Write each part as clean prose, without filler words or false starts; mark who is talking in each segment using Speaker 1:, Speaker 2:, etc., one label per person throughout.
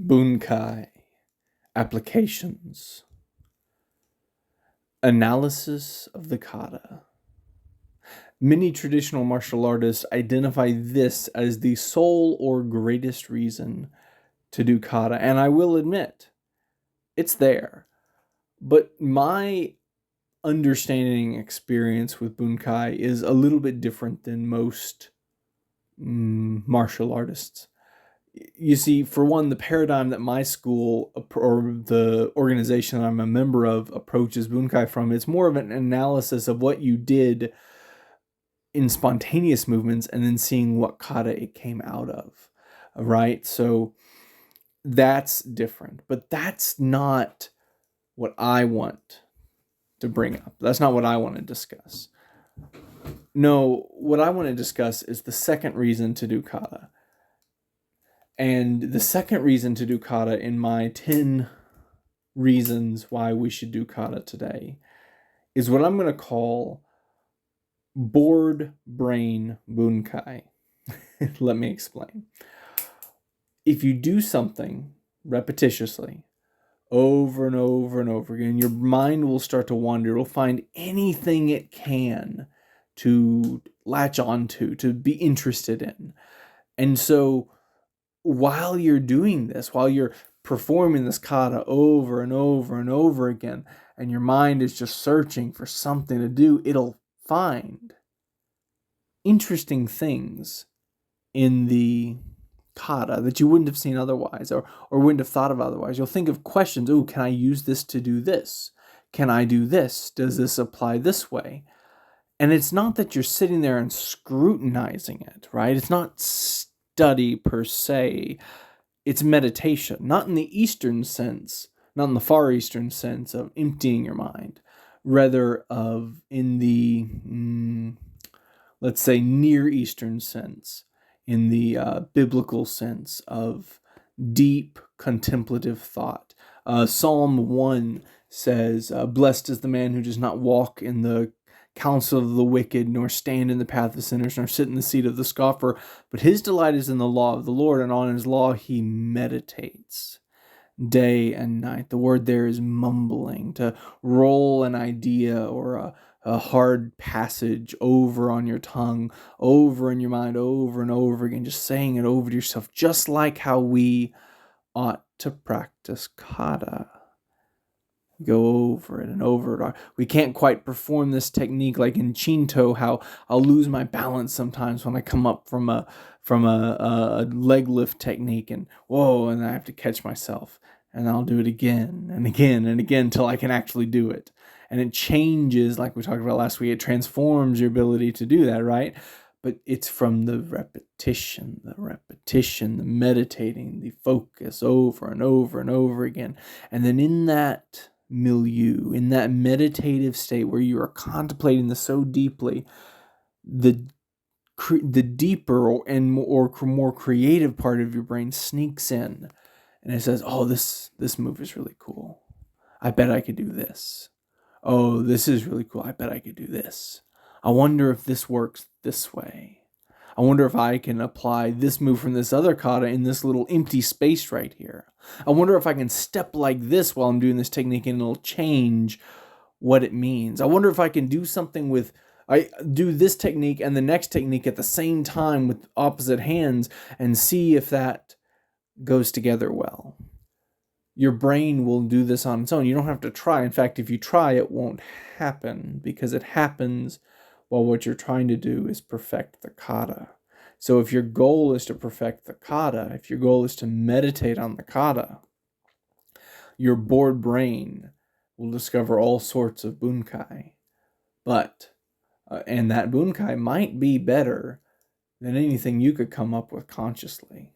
Speaker 1: Bunkai, applications, analysis of the kata. Many traditional martial artists identify this as the sole or greatest reason to do kata, and I will admit, it's there. But my understanding experience with Bunkai is a little bit different than most martial artists. You see, for one, the paradigm that my school or the organization that I'm a member of approaches Bunkai from, it's more of an analysis of what you did in spontaneous movements and then seeing what kata it came out of. Right? So that's different. But that's not what I want to bring up. That's not what I want to discuss. No, what I want to discuss is the second reason to do kata. And the second reason to do kata in my 10 reasons why we should do kata today is what I'm going to call bored brain bunkai. Let me explain. If you do something repetitiously, over and over and over again, your mind will start to wander. It'll find anything it can to latch onto, to be interested in. And so while you're doing this, while you're performing this kata over and over and over again, and your mind is just searching for something to do, it'll find interesting things in the kata that you wouldn't have seen otherwise or wouldn't have thought of otherwise. You'll think of questions. Oh, can I use this to do this? Can I do this? Does this apply this way? And it's not that you're sitting there and scrutinizing it, right? It's not study per se. It's meditation, not in the Eastern sense, not in the Far Eastern sense of emptying your mind, rather of in the, let's say, Near Eastern sense, in the biblical sense of deep contemplative thought. Psalm 1 says, blessed is the man who does not walk in the counsel of the wicked, nor stand in the path of sinners, nor sit in the seat of the scoffer, but his delight is in the law of the Lord, and on his law he meditates day and night. The word there is mumbling, to roll an idea or a hard passage over on your tongue, over in your mind, over and over again, just saying it over to yourself, just like how we ought to practice kata. Go over it and over it. We can't quite perform this technique like in Shinto, how I'll lose my balance sometimes when I come up from a leg lift technique and whoa, and I have to catch myself. And I'll do it again and again and again until I can actually do it. And it changes, like we talked about last week, it transforms your ability to do that, right? But it's from the repetition, the meditating, the focus over and over and over again. And then in that milieu, in that meditative state where you are contemplating this so deeply, the deeper and more creative part of your brain sneaks in, and it says, "Oh, this move is really cool. I bet I could do this. Oh, this is really cool. I bet I could do this. I wonder if this works this way. I wonder if I can apply this move from this other kata in this little empty space right here. I wonder if I can step like this while I'm doing this technique and it'll change what it means. I wonder if I can do something with, I do this technique and the next technique at the same time with opposite hands and see if that goes together well." Your brain will do this on its own. You don't have to try. In fact, if you try, it won't happen because it happens while what you're trying to do is perfect the kata. So if your goal is to perfect the kata, if your goal is to meditate on the kata, your bored brain will discover all sorts of bunkai. And that bunkai might be better than anything you could come up with consciously.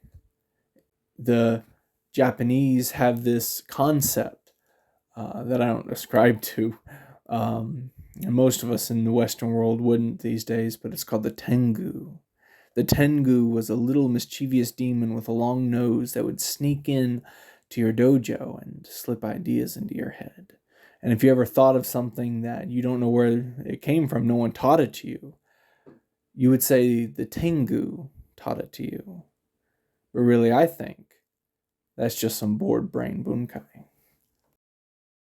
Speaker 1: The Japanese have this concept that I don't ascribe to, and most of us in the Western world wouldn't these days, but it's called the Tengu. The Tengu was a little mischievous demon with a long nose that would sneak in to your dojo and slip ideas into your head. And if you ever thought of something that you don't know where it came from, no one taught it to you, you would say the Tengu taught it to you. But really, I think That's just some bored brain bunkai.